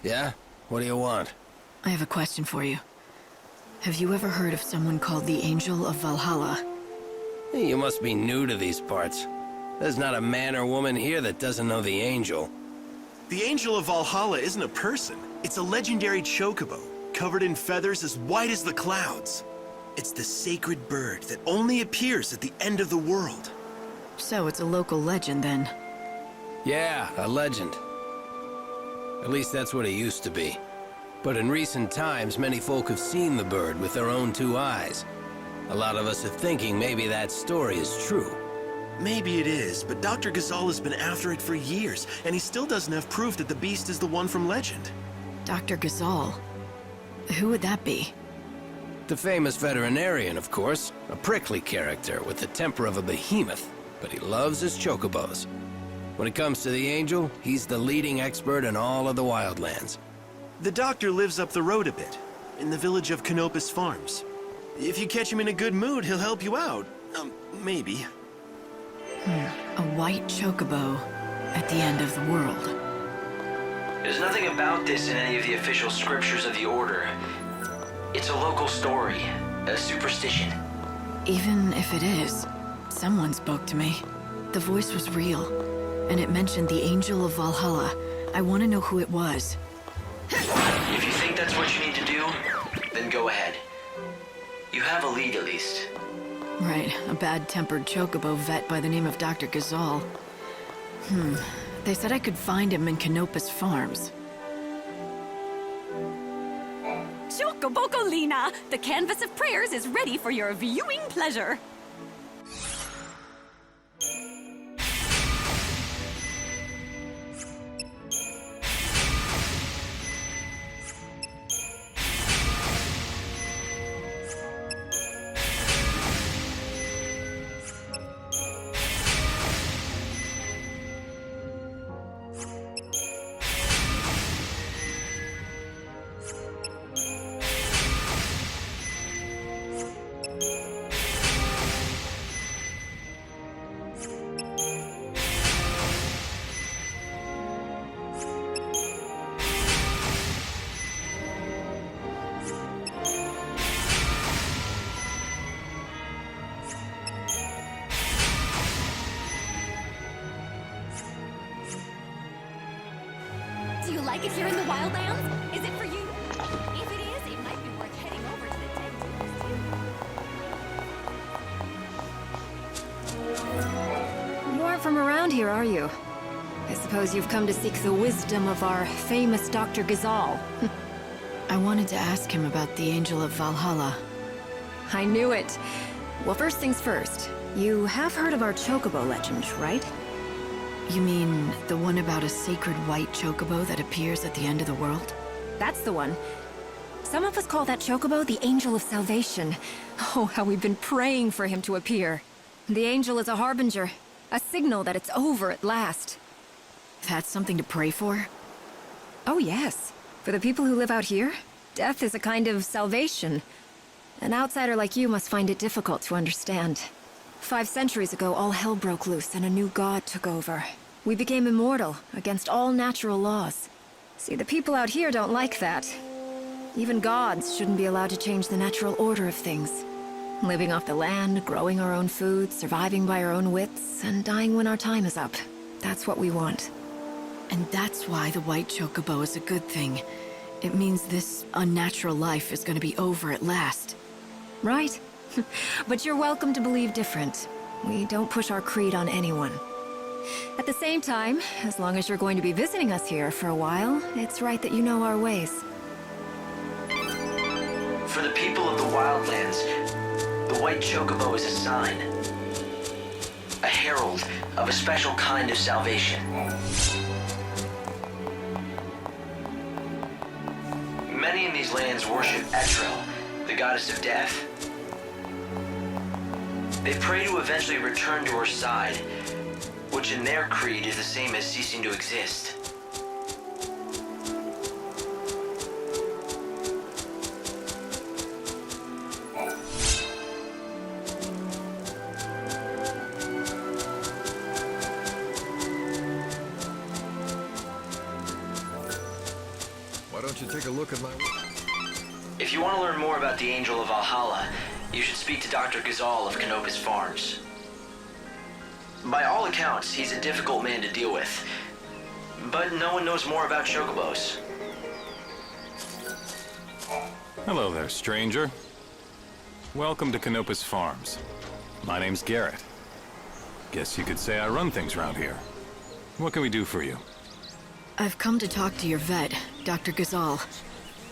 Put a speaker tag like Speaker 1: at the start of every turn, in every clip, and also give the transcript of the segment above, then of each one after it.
Speaker 1: Yeah? What do you want?
Speaker 2: I have a question for you. Have you ever heard of someone called the Angel of Valhalla?
Speaker 1: Hey, you must be new to these parts. There's not a man or woman here that doesn't know the Angel.
Speaker 3: The Angel of Valhalla isn't a person. It's a legendary chocobo, covered in feathers as white as the clouds. It's the sacred bird that only appears at the end of the world.
Speaker 2: So it's a local legend then.
Speaker 1: Yeah, a legend. At least that's what it used to be. But in recent times, many folk have seen the bird with their own two eyes. A lot of us are thinking maybe that story is true.
Speaker 3: Maybe it is, but Dr. Ghazal has been after it for years, and he still doesn't have proof that the beast is the one from legend.
Speaker 2: Dr. Ghazal? Who would that be?
Speaker 1: The famous veterinarian, of course. A prickly character with the temper of a behemoth, but he loves his chocobos. When it comes to the Angel, he's the leading expert in all of the Wildlands.
Speaker 3: The doctor lives up the road a bit, in the village of Canopus Farms. If you catch him in a good mood, he'll help you out. Maybe.
Speaker 2: A white chocobo at the end of the world.
Speaker 4: There's nothing about this in any of the official scriptures of the Order. It's a local story, a superstition.
Speaker 2: Even if it is, someone spoke to me. The voice was real, and it mentioned the Angel of Valhalla. I want to know who it was.
Speaker 4: If you think that's what you need to do, then go ahead. You have a lead at least.
Speaker 2: Right, a bad-tempered chocobo vet by the name of Dr. Ghazal. They said I could find him in Canopus Farms.
Speaker 5: Chocobocolina! The canvas of prayers is ready for your viewing pleasure. Do you like it here in the Wildlands? Is it for you? If it is, it might be worth heading over to the den.
Speaker 6: You aren't from around here, are you? I suppose you've come to seek the wisdom of our famous Dr. Ghazal.
Speaker 2: I wanted to ask him about the Angel of Valhalla.
Speaker 6: I knew it. Well, first things first. You have heard of our chocobo legend, right?
Speaker 2: You mean the one about a sacred white chocobo that appears at the end of the world?
Speaker 6: That's the one. Some of us call that chocobo the Angel of Salvation. Oh, how we've been praying for him to appear. The angel is a harbinger, a signal that it's over at last.
Speaker 2: That's something to pray for?
Speaker 6: Oh, yes. For the people who live out here, death is a kind of salvation. An outsider like you must find it difficult to understand. 5 centuries ago, all hell broke loose and a new god took over. We became immortal, against all natural laws. See, the people out here don't like that. Even gods shouldn't be allowed to change the natural order of things. Living off the land, growing our own food, surviving by our own wits, and dying when our time is up. That's what we want.
Speaker 2: And that's why the white chocobo is a good thing. It means this unnatural life is going to be over at last.
Speaker 6: Right. But you're welcome to believe different. We don't push our creed on anyone. At the same time, as long as you're going to be visiting us here for a while, it's right that you know our ways.
Speaker 4: For the people of the Wildlands, the white chocobo is a sign. A herald of a special kind of salvation. Many in these lands worship XIII, the goddess of death. They pray to eventually return to her side, which in their creed is the same as ceasing to exist.
Speaker 7: don't you take a look at my...
Speaker 4: If you want to learn more about the Angel of Valhalla, you should speak to Dr. Ghazal of Canopus Farms. By all accounts, he's a difficult man to deal with, but no one knows more about chocobos.
Speaker 8: Hello there, stranger. Welcome to Canopus Farms. My name's Garrett. Guess you could say I run things around here. What can we do for you?
Speaker 2: I've come to talk to your vet, Dr. Ghazal.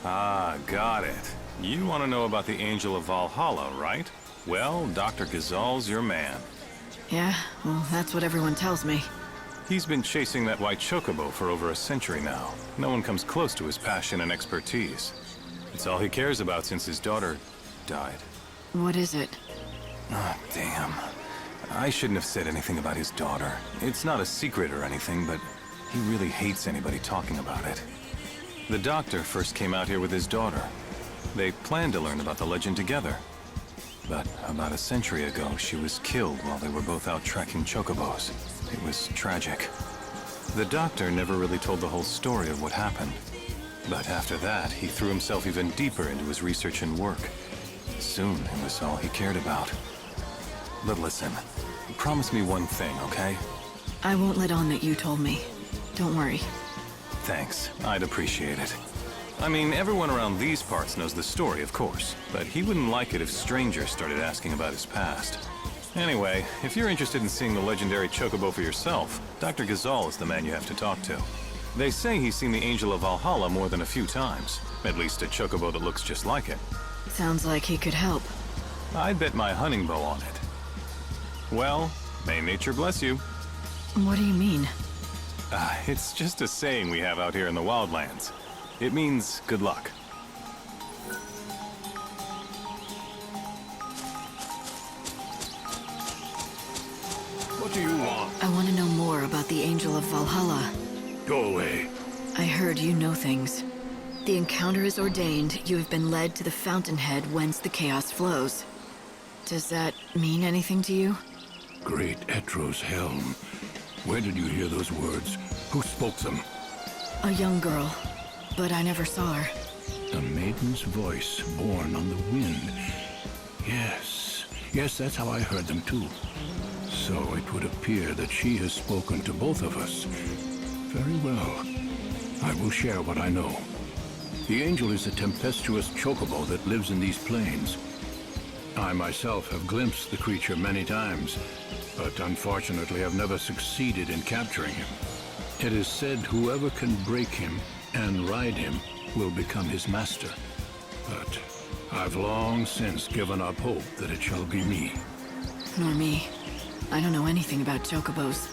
Speaker 8: Ah, got it. You want to know about the Angel of Valhalla, right? Well, Dr. Ghazal's your man.
Speaker 2: Yeah, well, that's what everyone tells me.
Speaker 8: He's been chasing that white chocobo for over a century now. No one comes close to his passion and expertise. It's all he cares about since his daughter died.
Speaker 2: What is it?
Speaker 8: Ah, damn. I shouldn't have said anything about his daughter. It's not a secret or anything, but he really hates anybody talking about it. The doctor first came out here with his daughter. They planned to learn about the legend together. But about a century ago, she was killed while they were both out tracking chocobos. It was tragic. The doctor never really told the whole story of what happened. But after that, he threw himself even deeper into his research and work. Soon, it was all he cared about. But listen, promise me one thing, okay?
Speaker 2: I won't let on that you told me. Don't worry.
Speaker 8: Thanks, I'd appreciate it. I mean, everyone around these parts knows the story, of course, but he wouldn't like it if strangers started asking about his past. Anyway, if you're interested in seeing the legendary chocobo for yourself, Dr. Ghazal is the man you have to talk to. They say he's seen the Angel of Valhalla more than a few times. At least a chocobo that looks just like it.
Speaker 2: Sounds like he could help.
Speaker 8: I'd bet my hunting bow on it. Well, may nature bless you.
Speaker 2: What do you mean?
Speaker 8: It's just a saying we have out here in the Wildlands. It means good luck.
Speaker 7: What do you want?
Speaker 2: I want to know more about the Angel of Valhalla.
Speaker 7: Go away.
Speaker 2: I heard you know things. The encounter is ordained. You have been led to the fountainhead whence the chaos flows. Does that mean anything to you?
Speaker 9: Great Etro's helm. Where did you hear those words? Who spoke them?
Speaker 2: A young girl, but I never saw her.
Speaker 9: A maiden's voice born on the wind. Yes, that's how I heard them too. So it would appear that she has spoken to both of us. Very well. I will share what I know. The angel is a tempestuous chocobo that lives in these plains. I myself have glimpsed the creature many times, but unfortunately have never succeeded in capturing him. It is said whoever can break him and ride him will become his master. But I've long since given up hope that it shall be me.
Speaker 2: Nor me. I don't know anything about chocobos.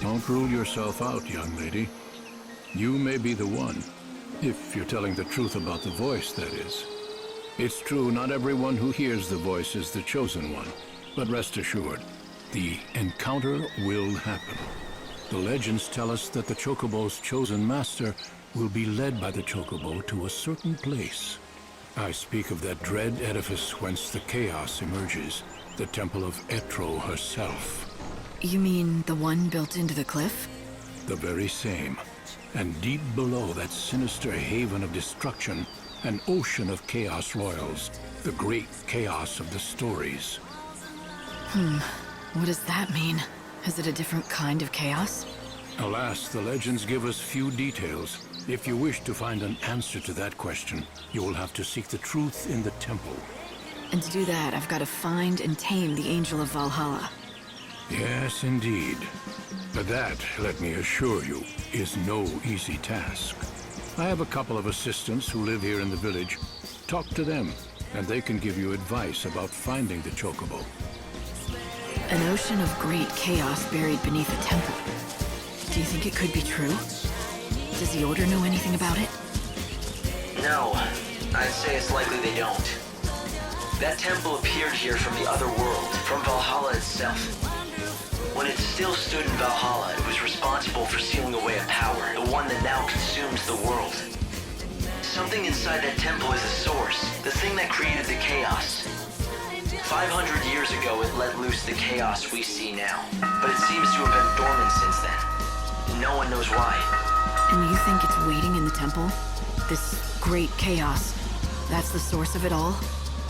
Speaker 9: Don't rule yourself out, young lady. You may be the one, if you're telling the truth about the voice, that is. It's true, not everyone who hears the voice is the chosen one, but rest assured, the encounter will happen. The legends tell us that the chocobo's chosen master will be led by the chocobo to a certain place. I speak of that dread edifice whence the chaos emerges, the temple of Etro herself.
Speaker 2: You mean the one built into the cliff?
Speaker 9: The very same. And deep below that sinister haven of destruction, an ocean of chaos roils, the great chaos of the stories.
Speaker 2: What does that mean? Is it a different kind of chaos?
Speaker 9: Alas, the legends give us few details. If you wish to find an answer to that question, you will have to seek the truth in the temple.
Speaker 2: And to do that, I've got to find and tame the Angel of Valhalla.
Speaker 9: Yes, indeed. But that, let me assure you, is no easy task. I have a couple of assistants who live here in the village. Talk to them, and they can give you advice about finding the chocobo.
Speaker 2: An ocean of great chaos buried beneath a temple. Do you think it could be true? Does the Order know anything about it?
Speaker 4: No, I'd say it's likely they don't. That temple appeared here from the other world, from Valhalla itself. When it still stood in Valhalla, it was responsible for sealing away a power, the one that now consumes the world. Something inside that temple is a source, the thing that created the chaos. 500 years ago, it let loose the chaos we see now, but it seems to have been dormant since then. No one knows why.
Speaker 2: And you think it's waiting in the temple? This great chaos. That's the source of it all?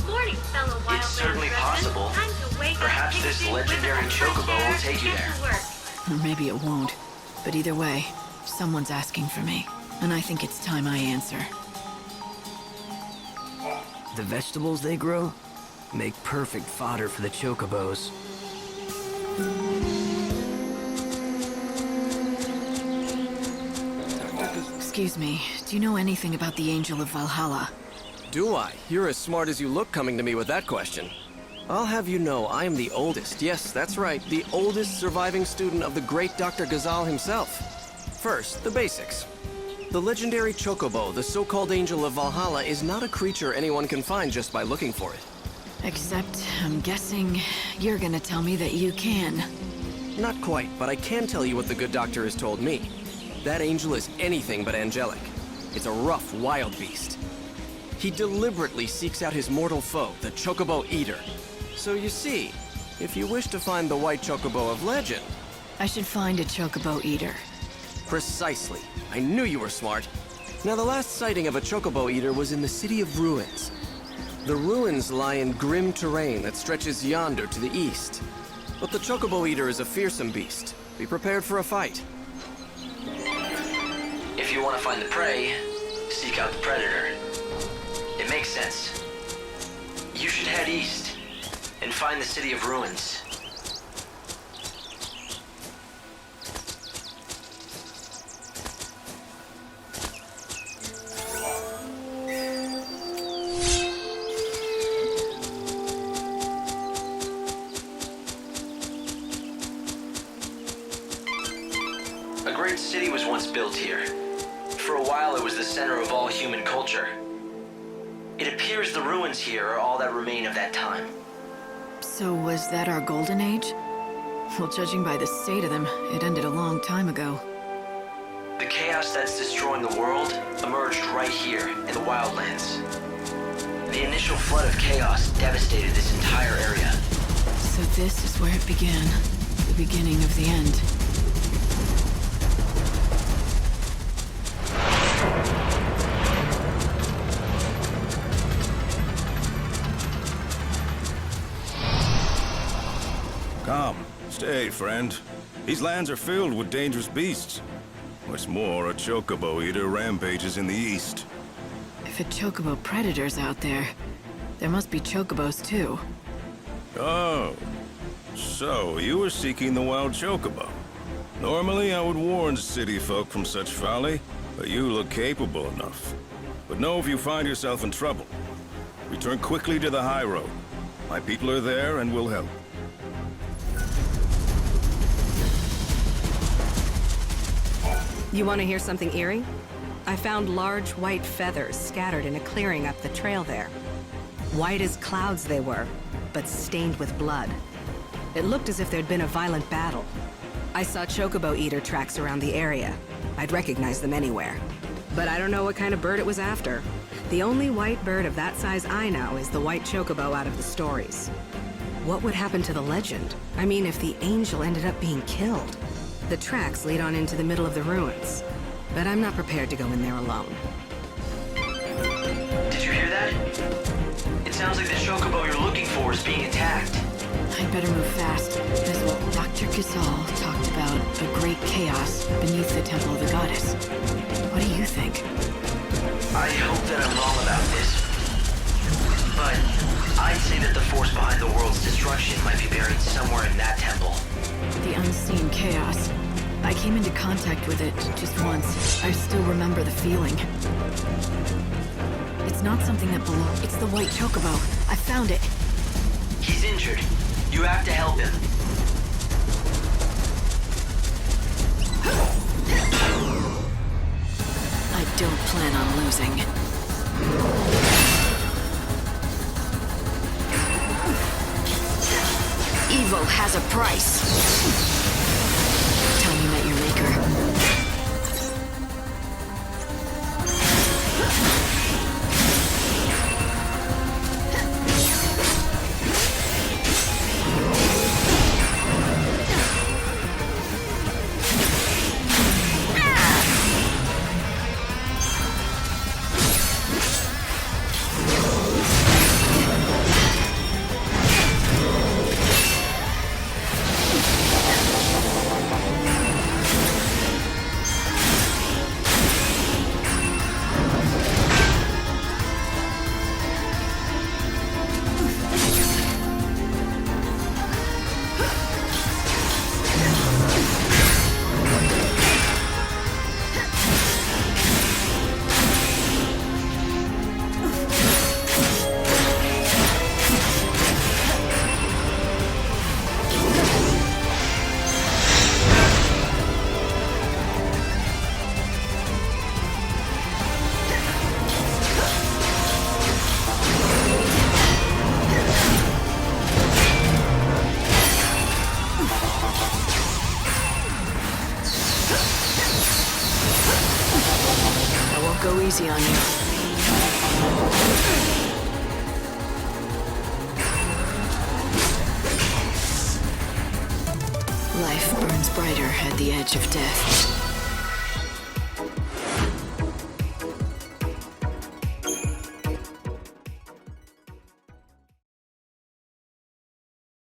Speaker 5: Morning, fellow Wildlands
Speaker 4: It's certainly
Speaker 5: residents.
Speaker 4: possible.
Speaker 5: Time to wake up,
Speaker 4: Perhaps
Speaker 5: take a
Speaker 4: this
Speaker 5: deep whiff
Speaker 4: legendary
Speaker 5: of fresh
Speaker 4: chocobo
Speaker 5: air,
Speaker 4: will take you
Speaker 5: get
Speaker 4: there.
Speaker 5: to work.
Speaker 2: Or maybe it won't. But either way, someone's asking for me. And I think it's time I answer.
Speaker 10: The vegetables they grow make perfect fodder for the chocobos.
Speaker 2: Excuse me, do you know anything about the Angel of Valhalla?
Speaker 11: Do I? You're as smart as you look coming to me with that question. I'll have you know I am the oldest, yes, that's right, the oldest surviving student of the great Dr. Ghazal himself. First, the basics. The legendary chocobo, the so-called Angel of Valhalla, is not a creature anyone can find just by looking for it.
Speaker 2: Except, I'm guessing you're gonna tell me that you can.
Speaker 11: Not quite, but I can tell you what the good doctor has told me. That angel is anything but angelic. It's a rough, wild beast. He deliberately seeks out his mortal foe, the Chocobo Eater. So you see, if you wish to find the white chocobo of legend...
Speaker 2: I should find a Chocobo Eater.
Speaker 11: Precisely. I knew you were smart. Now, the last sighting of a Chocobo Eater was in the City of Ruins. The ruins lie in grim terrain that stretches yonder to the east. But the Chocobo Eater is a fearsome beast. Be prepared for a fight.
Speaker 4: If you want to find the prey, seek out the predator. It makes sense. You should head east and find the City of Ruins. A great city was once built here. For a while, it was the center of all human culture. It appears the ruins here are all that remain of that time.
Speaker 2: So was that our golden age? Well, judging by the state of them, it ended a long time ago.
Speaker 4: The chaos that's destroying the world emerged right here in the Wildlands. The initial flood of chaos devastated this entire area.
Speaker 2: So this is where it began. The beginning of the end.
Speaker 12: Come, stay, friend. These lands are filled with dangerous beasts. What's more, a chocobo eater rampages in the east.
Speaker 2: If a chocobo predator's out there, there must be chocobos too.
Speaker 12: Oh, so you were seeking the wild chocobo. Normally, I would warn city folk from such folly, but you look capable enough. But know if you find yourself in trouble, return quickly to the high road. My people are there and will help.
Speaker 13: You want to hear something eerie? I found large white feathers scattered in a clearing up the trail there. White as clouds they were, but stained with blood. It looked as if there'd been a violent battle. I saw chocobo eater tracks around the area. I'd recognize them anywhere. But I don't know what kind of bird it was after. The only white bird of that size I know is the white chocobo out of the stories. What would happen to the legend? I mean, if the angel ended up being killed? The tracks lead on into the middle of the ruins, but I'm not prepared to go in there alone.
Speaker 4: Did you hear that? It sounds like the chocobo you're looking for is being attacked.
Speaker 2: I'd better move fast, as well. Dr. Ghazal talked about a great chaos beneath the Temple of the Goddess. What do you think?
Speaker 4: I hope that I'm wrong about this, but I'd say that the force behind the world's destruction might be buried somewhere in that temple.
Speaker 2: The unseen chaos. I came into contact with it just once. I still remember the feeling. It's not something that belongs. It's the white chocobo. I found it.
Speaker 4: He's injured. You have to help him.
Speaker 2: I don't plan on losing. Evil has a price. Tell me that your maker. Go easy on you. Life burns brighter at the edge of death.